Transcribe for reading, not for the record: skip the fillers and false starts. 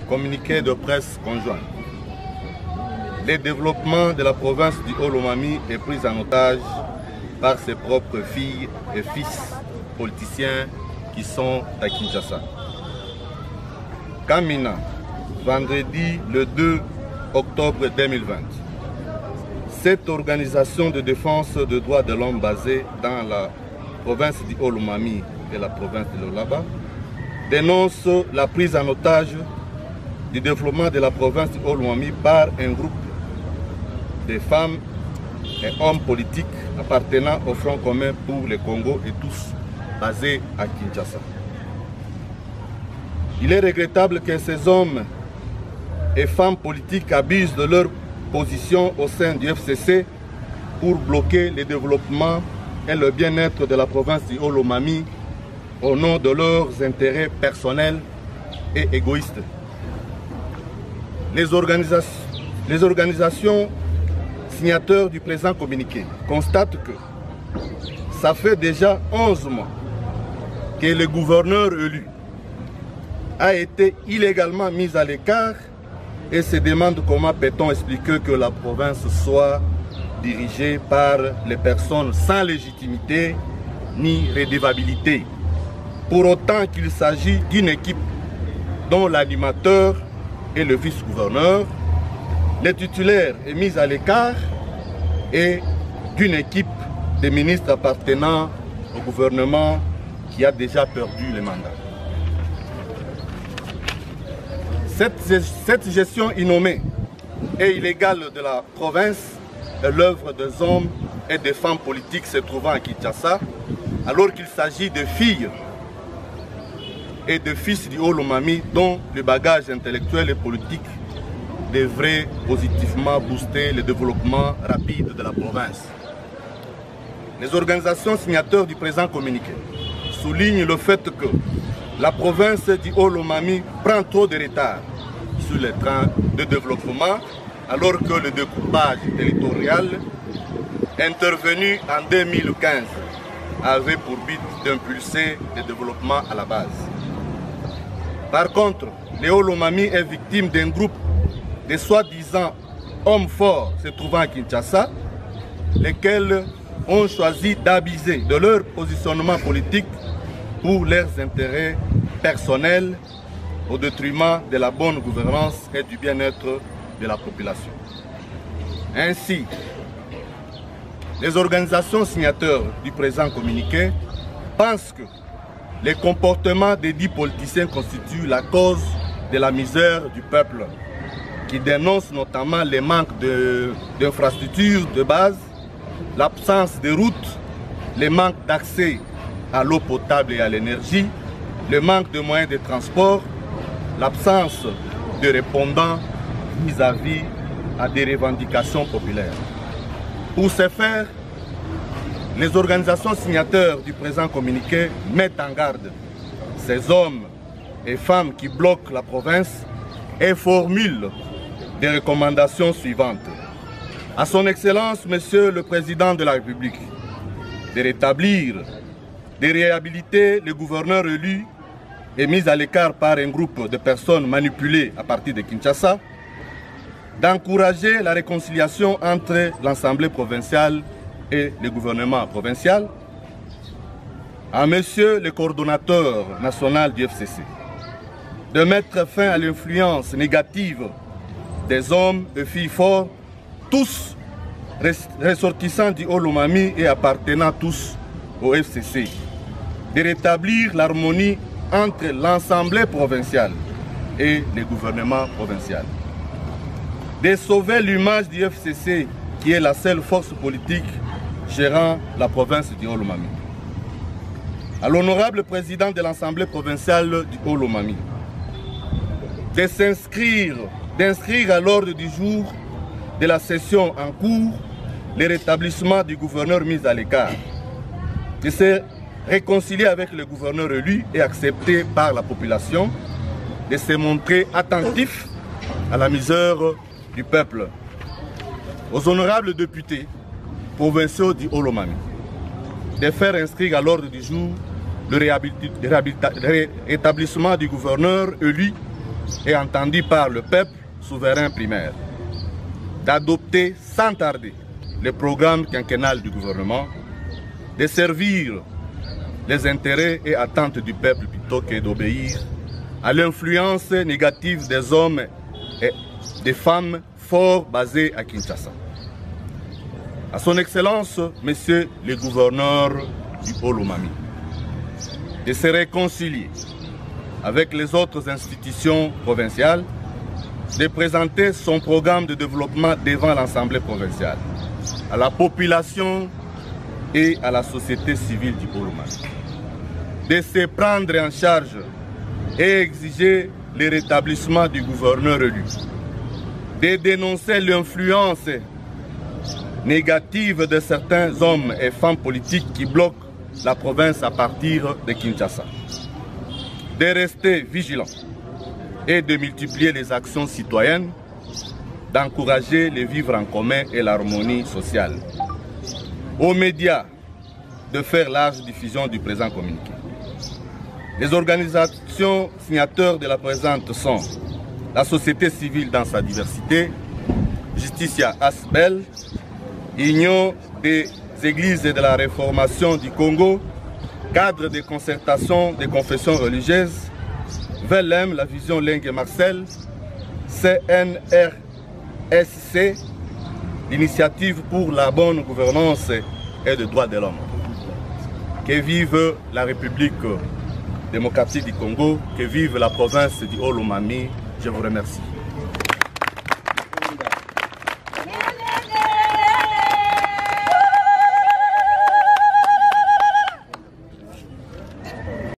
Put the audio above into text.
Communiqué de presse conjoint. Le développement de la province du Haut-Lomami est pris en otage par ses propres filles et fils politiciens qui sont à Kinshasa. Kamina, vendredi le 2 octobre 2020. Cette organisation de défense des droits de l'homme basée dans la province du Haut-Lomami et la province de Lualaba dénonce la prise en otage du développement de la province du Haut-Lomami par un groupe de femmes et hommes politiques appartenant au Front commun pour le Congo et tous basés à Kinshasa. Il est regrettable que ces hommes et femmes politiques abusent de leur position au sein du FCC pour bloquer le développement et le bien-être de la province du Haut-Lomami au nom de leurs intérêts personnels et égoïstes. Les organisations signataires du présent communiqué constatent que ça fait déjà 11 mois que le gouverneur élu a été illégalement mis à l'écart et se demande comment peut-on expliquer que la province soit dirigée par les personnes sans légitimité ni redevabilité. Pour autant qu'il s'agit d'une équipe dont l'animateur est le vice-gouverneur, le titulaire est mis à l'écart et d'une équipe de ministres appartenant au gouvernement qui a déjà perdu le mandat. Cette gestion innommée et illégale de la province est l'œuvre des hommes et des femmes politiques se trouvant à Kinshasa, alors qu'il s'agit de filles et de fils du Haut-Lomami dont le bagage intellectuel et politique devrait positivement booster le développement rapide de la province. Les organisations signataires du présent communiqué soulignent le fait que la province du Haut-Lomami prend trop de retard sur le train de développement alors que le découpage territorial intervenu en 2015 avait pour but d'impulser le développement à la base. Par contre, le Haut-Lomami est victime d'un groupe de soi-disant hommes forts se trouvant à Kinshasa, lesquels ont choisi d'abuser de leur positionnement politique pour leurs intérêts personnels au détriment de la bonne gouvernance et du bien-être de la population. Ainsi, les organisations signataires du présent communiqué pensent que les comportements des dits politiciens constituent la cause de la misère du peuple, qui dénoncent notamment les manques d'infrastructures de base, l'absence de routes, le manque d'accès à l'eau potable et à l'énergie, le manque de moyens de transport, l'absence de répondants vis-à-vis à des revendications populaires. Pour ce faire, les organisations signataires du présent communiqué mettent en garde ces hommes et femmes qui bloquent la province et formulent des recommandations suivantes. À son Excellence, Monsieur le Président de la République, de rétablir, de réhabiliter le gouverneur élu et mis à l'écart par un groupe de personnes manipulées à partir de Kinshasa, d'encourager la réconciliation entre l'Assemblée provinciale et le gouvernement provincial, à Monsieur le coordonnateur national du FCC, de mettre fin à l'influence négative des hommes et filles forts, tous ressortissants du Haut-Lomami et appartenant tous au FCC, de rétablir l'harmonie entre l'Assemblée provinciale et le gouvernement provincial, de sauver l'image du FCC qui est la seule force politique gérant la province du Haut-Lomami. À l'honorable président de l'Assemblée provinciale du Haut-Lomami, d'inscrire à l'ordre du jour de la session en cours le rétablissement du gouverneur mis à l'écart, de se réconcilier avec le gouverneur élu et accepté par la population, de se montrer attentif à la misère du peuple. Aux honorables députés provinciaux du Haut-Lomami, de faire inscrire à l'ordre du jour le rétablissement du gouverneur élu et entendu par le peuple souverain primaire, d'adopter sans tarder le programme quinquennal du gouvernement, de servir les intérêts et attentes du peuple plutôt que d'obéir à l'influence négative des hommes et des femmes forts basés à Kinshasa. À son Excellence, Monsieur le gouverneur du Haut-Lomami, de se réconcilier avec les autres institutions provinciales, de présenter son programme de développement devant l'Assemblée provinciale, à la population et à la société civile du Haut-Lomami, de se prendre en charge et exiger le rétablissement du gouverneur élu, de dénoncer l'influence négative de certains hommes et femmes politiques qui bloquent la province à partir de Kinshasa, de rester vigilants et de multiplier les actions citoyennes, d'encourager le vivre en commun et l'harmonie sociale. Aux médias, de faire large diffusion du présent communiqué. Les organisations signataires de la présente sont la société civile dans sa diversité, Justicia Asbel, Union des Églises et de la Réformation du Congo, cadre de concertation des confessions religieuses, VLM, la vision Lengue Marcel, CNRSC, l'initiative pour la bonne gouvernance et le droit de l'homme. Que vive la République démocratique du Congo, que vive la province du Haut-Lomami. Je vous remercie.